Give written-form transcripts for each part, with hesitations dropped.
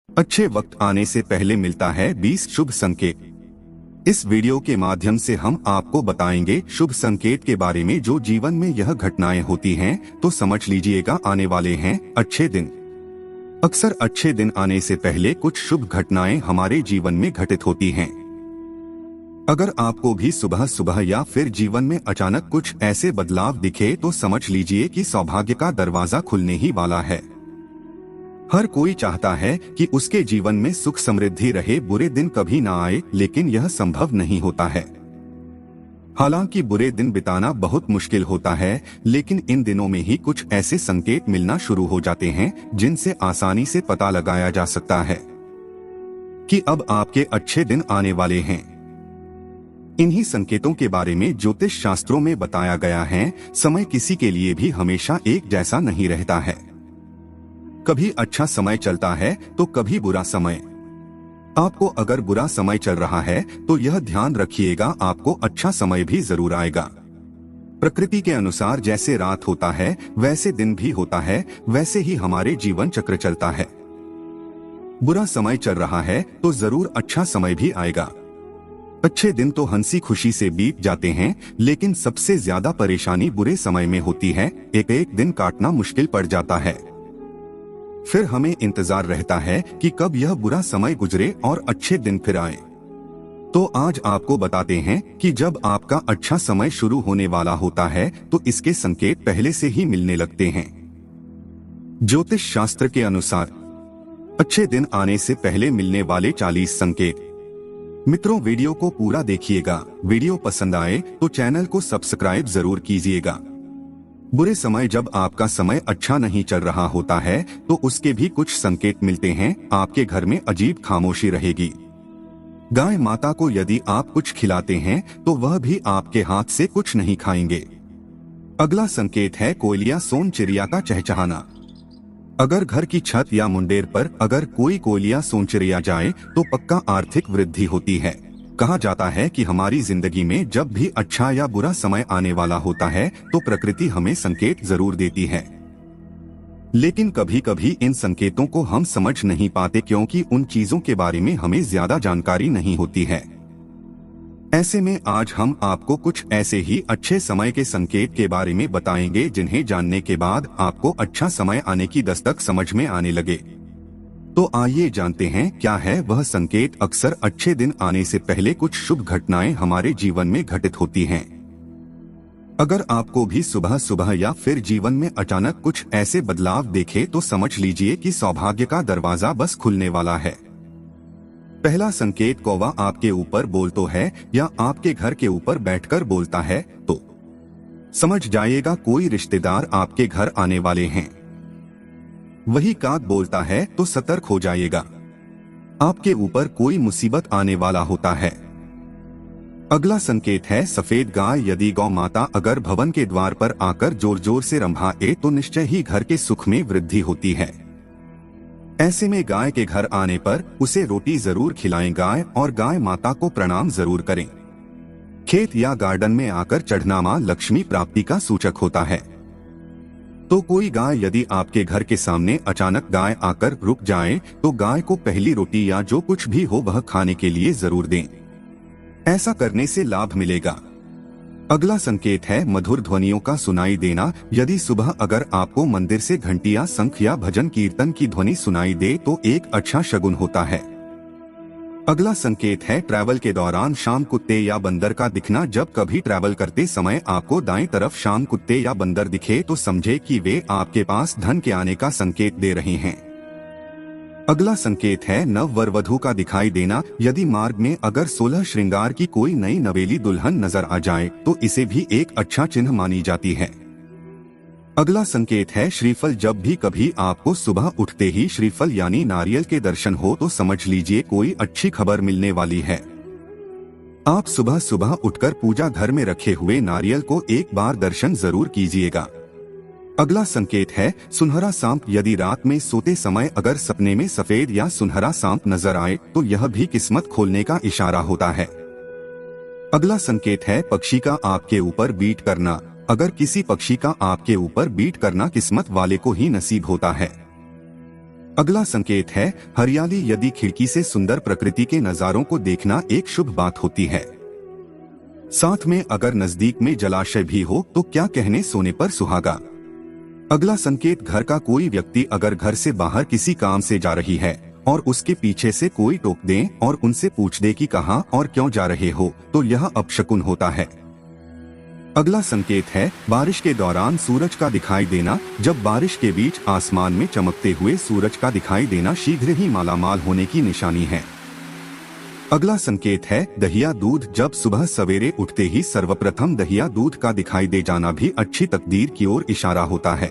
अच्छे वक्त आने से पहले मिलता है 20 शुभ संकेत। इस वीडियो के माध्यम से हम आपको बताएंगे शुभ संकेत के बारे में। जो जीवन में यह घटनाएं होती हैं तो समझ लीजिएगा आने वाले हैं अच्छे दिन। अक्सर अच्छे दिन आने से पहले कुछ शुभ घटनाएं हमारे जीवन में घटित होती हैं। अगर आपको भी सुबह सुबह या फिर जीवन में अचानक कुछ ऐसे बदलाव दिखे तो समझ लीजिए कि सौभाग्य का दरवाजा खुलने ही वाला है। हर कोई चाहता है कि उसके जीवन में सुख समृद्धि रहे, बुरे दिन कभी ना आए, लेकिन यह संभव नहीं होता है। हालांकि बुरे दिन बिताना बहुत मुश्किल होता है, लेकिन इन दिनों में ही कुछ ऐसे संकेत मिलना शुरू हो जाते हैं जिनसे आसानी से पता लगाया जा सकता है कि अब आपके अच्छे दिन आने वाले हैं। इन्हीं संकेतों के बारे में ज्योतिष शास्त्रों में बताया गया है। समय किसी के लिए भी हमेशा एक जैसा नहीं रहता है। कभी अच्छा समय चलता है तो कभी बुरा समय। आपको अगर बुरा समय चल रहा है तो यह ध्यान रखिएगा, आपको अच्छा समय भी जरूर आएगा। प्रकृति के अनुसार जैसे रात होता है वैसे दिन भी होता है, वैसे ही हमारे जीवन चक्र चलता है। बुरा समय चल रहा है तो जरूर अच्छा समय भी आएगा। अच्छे दिन तो हंसी खुशी से बीत जाते हैं, लेकिन सबसे ज्यादा परेशानी बुरे समय में होती है। एक एक दिन काटना मुश्किल पड़ जाता है। फिर हमें इंतजार रहता है कि कब यह बुरा समय गुजरे और अच्छे दिन फिर आए। तो आज आपको बताते हैं कि जब आपका अच्छा समय शुरू होने वाला होता है तो इसके संकेत पहले से ही मिलने लगते हैं। ज्योतिष शास्त्र के अनुसार अच्छे दिन आने से पहले मिलने वाले 40 संकेत। मित्रों, वीडियो को पूरा देखिएगा। वीडियो पसंद आए तो चैनल को सब्सक्राइब जरूर कीजिएगा। बुरे समय, जब आपका समय अच्छा नहीं चल रहा होता है तो उसके भी कुछ संकेत मिलते हैं। आपके घर में अजीब खामोशी रहेगी। गाय माता को यदि आप कुछ खिलाते हैं तो वह भी आपके हाथ से कुछ नहीं खाएंगे। अगला संकेत है कोयलिया सोन चिड़िया का चहचहाना। अगर घर की छत या मुंडेर पर अगर कोई कोयलिया सोन चिड़िया जाए तो पक्का आर्थिक वृद्धि होती है। कहा जाता है कि हमारी जिंदगी में जब भी अच्छा या बुरा समय आने वाला होता है तो प्रकृति हमें संकेत जरूर देती है, लेकिन कभी कभी इन संकेतों को हम समझ नहीं पाते क्योंकि उन चीजों के बारे में हमें ज्यादा जानकारी नहीं होती है। ऐसे में आज हम आपको कुछ ऐसे ही अच्छे समय के संकेत के बारे में बताएंगे जिन्हें जानने के बाद आपको अच्छा समय आने की दस्तक समझ में आने लगे। तो आइए जानते हैं क्या है वह संकेत। अक्सर अच्छे दिन आने से पहले कुछ शुभ घटनाएं हमारे जीवन में घटित होती हैं। अगर आपको भी सुबह सुबह या फिर जीवन में अचानक कुछ ऐसे बदलाव देखे तो समझ लीजिए कि सौभाग्य का दरवाजा बस खुलने वाला है। पहला संकेत, कौवा आपके ऊपर बोलतो है या आपके घर के ऊपर बैठकर बोलता है तो समझ जाइएगा कोई रिश्तेदार आपके घर आने वाले हैं। वही काग बोलता है तो सतर्क हो जाइएगा, आपके ऊपर कोई मुसीबत आने वाला होता है। अगला संकेत है सफेद गाय। यदि गौ माता अगर भवन के द्वार पर आकर जोर जोर से रंभाए तो निश्चय ही घर के सुख में वृद्धि होती है। ऐसे में गाय के घर आने पर उसे रोटी जरूर खिलाएं गाय और गाय माता को प्रणाम जरूर करें। खेत या गार्डन में आकर चढ़ना मां लक्ष्मी प्राप्ति का सूचक होता है। तो कोई गाय यदि आपके घर के सामने अचानक गाय आकर रुक जाए तो गाय को पहली रोटी या जो कुछ भी हो वह खाने के लिए जरूर दें। ऐसा करने से लाभ मिलेगा। अगला संकेत है मधुर ध्वनियों का सुनाई देना। यदि सुबह अगर आपको मंदिर से घंटियां, शंख या भजन कीर्तन की ध्वनि सुनाई दे तो एक अच्छा शगुन होता है। अगला संकेत है ट्रैवल के दौरान शाम कुत्ते या बंदर का दिखना। जब कभी ट्रैवल करते समय आपको दाएं तरफ शाम कुत्ते या बंदर दिखे तो समझे कि वे आपके पास धन के आने का संकेत दे रहे हैं। अगला संकेत है नव वर वधू का दिखाई देना। यदि मार्ग में अगर 16 श्रृंगार की कोई नई नवेली दुल्हन नजर आ जाए तो इसे भी एक अच्छा चिन्ह मानी जाती है। अगला संकेत है श्रीफल। जब भी कभी आपको सुबह उठते ही श्रीफल यानी नारियल के दर्शन हो तो समझ लीजिए कोई अच्छी खबर मिलने वाली है। आप सुबह सुबह उठकर पूजा घर में रखे हुए नारियल को एक बार दर्शन जरूर कीजिएगा। अगला संकेत है सुनहरा सांप। यदि रात में सोते समय अगर सपने में सफेद या सुनहरा सांप नजर आए तो यह भी किस्मत खोलने का इशारा होता है। अगला संकेत है पक्षी का आपके ऊपर बीट करना। अगर किसी पक्षी का आपके ऊपर बीट करना किस्मत वाले को ही नसीब होता है। अगला संकेत है हरियाली। यदि खिड़की से सुंदर प्रकृति के नजारों को देखना एक शुभ बात होती है। साथ में अगर नजदीक में जलाशय भी हो तो क्या कहने, सोने पर सुहागा। अगला संकेत घर का कोई व्यक्ति अगर घर से बाहर किसी काम से जा रही है और उसके पीछे से कोई टोक दे और उनसे पूछ दे कि कहाँ और क्यों जा रहे हो, तो यह अपशकुन होता है। अगला संकेत है बारिश के दौरान सूरज का दिखाई देना। जब बारिश के बीच आसमान में चमकते हुए सूरज का दिखाई देना शीघ्र ही मालामाल होने की निशानी है। अगला संकेत है दहिया दूध। जब सुबह सवेरे उठते ही सर्वप्रथम दहिया दूध का दिखाई दे जाना भी अच्छी तकदीर की ओर इशारा होता है।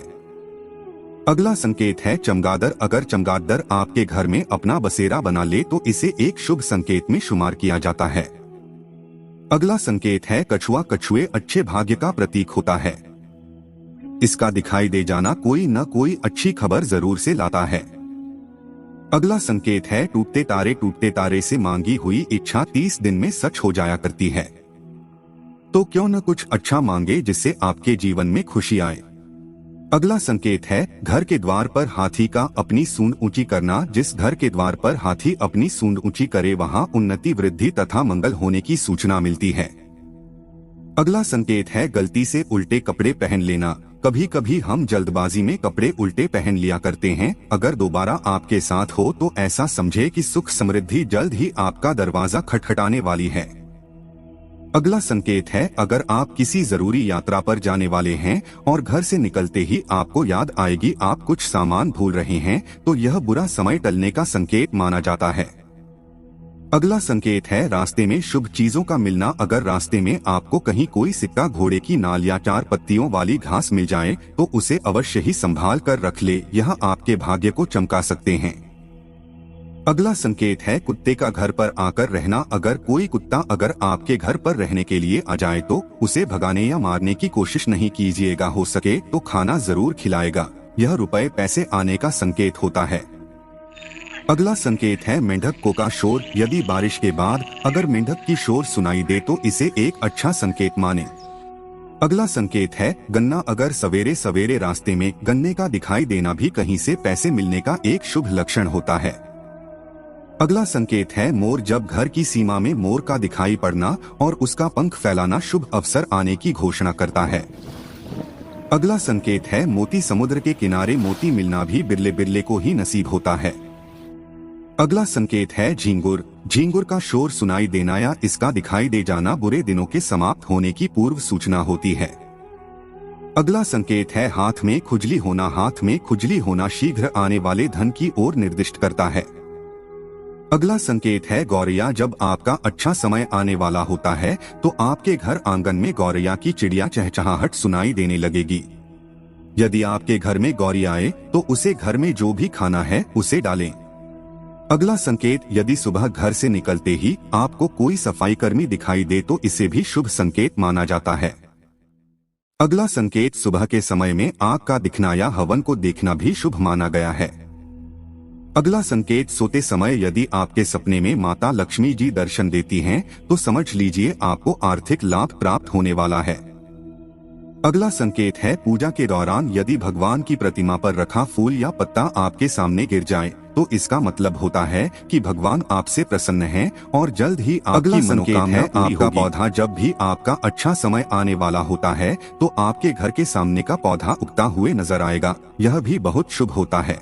अगला संकेत है चमगादड़। अगर चमगादड़ आपके घर में अपना बसेरा बना ले तो इसे एक शुभ संकेत में शुमार किया जाता है। अगला संकेत है कछुआ। कछुए अच्छे भाग्य का प्रतीक होता है। इसका दिखाई दे जाना कोई न कोई अच्छी खबर जरूर से लाता है। अगला संकेत है टूटते तारे। टूटते तारे से मांगी हुई इच्छा 30 दिन में सच हो जाया करती है। तो क्यों न कुछ अच्छा मांगे जिससे आपके जीवन में खुशी आए। अगला संकेत है घर के द्वार पर हाथी का अपनी सूंड ऊंची करना। जिस घर के द्वार पर हाथी अपनी सूंड ऊंची करे वहां उन्नति, वृद्धि तथा मंगल होने की सूचना मिलती है। अगला संकेत है गलती से उल्टे कपड़े पहन लेना। कभी कभी हम जल्दबाजी में कपड़े उल्टे पहन लिया करते हैं। अगर दोबारा आपके साथ हो तो ऐसा समझे कि सुख समृद्धि जल्द ही आपका दरवाजा खटखटाने वाली है। अगला संकेत है अगर आप किसी जरूरी यात्रा पर जाने वाले हैं और घर से निकलते ही आपको याद आएगी आप कुछ सामान भूल रहे हैं, तो यह बुरा समय टलने का संकेत माना जाता है। अगला संकेत है रास्ते में शुभ चीजों का मिलना। अगर रास्ते में आपको कहीं कोई सिक्का, घोड़े की नाल या 4 पत्तियों वाली घास मिल जाए तो उसे अवश्य ही संभाल कर रख ले, यह आपके भाग्य को चमका सकते हैं। अगला संकेत है कुत्ते का घर पर आकर रहना। अगर कोई कुत्ता अगर आपके घर पर रहने के लिए आ जाए तो उसे भगाने या मारने की कोशिश नहीं कीजिएगा। हो सके तो खाना जरूर खिलाएगा, यह रुपए पैसे आने का संकेत होता है। अगला संकेत है मेंढक का शोर। यदि बारिश के बाद अगर मेंढक की शोर सुनाई दे तो इसे एक अच्छा संकेत माने। अगला संकेत है गन्ना। अगर सवेरे सवेरे रास्ते में गन्ने का दिखाई देना भी कहीं से पैसे मिलने का एक शुभ लक्षण होता है। अगला संकेत है मोर। जब घर की सीमा में मोर का दिखाई पड़ना और उसका पंख फैलाना शुभ अवसर आने की घोषणा करता है। अगला संकेत है मोती। समुद्र के किनारे मोती मिलना भी बिरले बिरले को ही नसीब होता है। अगला संकेत है झींगुर। झींगुर का शोर सुनाई देना या इसका दिखाई दे जाना बुरे दिनों के समाप्त होने की पूर्व सूचना होती है। अगला संकेत है हाथ में खुजली होना। हाथ में खुजली होना शीघ्र आने वाले धन की ओर निर्दिष्ट करता है। अगला संकेत है गौरैया। जब आपका अच्छा समय आने वाला होता है तो आपके घर आंगन में गौरैया की चिड़िया चहचहाहट सुनाई देने लगेगी। यदि आपके घर में गौरैया आए तो उसे घर में जो भी खाना है उसे डालें। अगला संकेत यदि सुबह घर से निकलते ही आपको कोई सफाई कर्मी दिखाई दे तो इसे भी शुभ संकेत माना जाता है। अगला संकेत सुबह के समय में आग का दिखना या हवन को देखना भी शुभ माना गया है। अगला संकेत सोते समय यदि आपके सपने में माता लक्ष्मी जी दर्शन देती हैं तो समझ लीजिए आपको आर्थिक लाभ प्राप्त होने वाला है। अगला संकेत है पूजा के दौरान यदि भगवान की प्रतिमा पर रखा फूल या पत्ता आपके सामने गिर जाए तो इसका मतलब होता है कि भगवान आपसे प्रसन्न हैं और जल्द ही आपकी मनोकामना पूरी होगी। आपका पौधा जब भी आपका अच्छा समय आने वाला होता है तो आपके घर के सामने का पौधा उगता हुए नजर आएगा, यह भी बहुत शुभ होता है।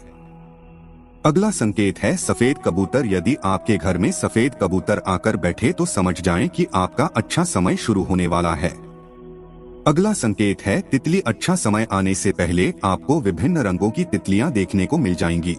अगला संकेत है सफेद कबूतर। यदि आपके घर में सफेद कबूतर आकर बैठे तो समझ जाएं कि आपका अच्छा समय शुरू होने वाला है। अगला संकेत है तितली। अच्छा समय आने से पहले आपको विभिन्न रंगों की तितलियां देखने को मिल जाएंगी।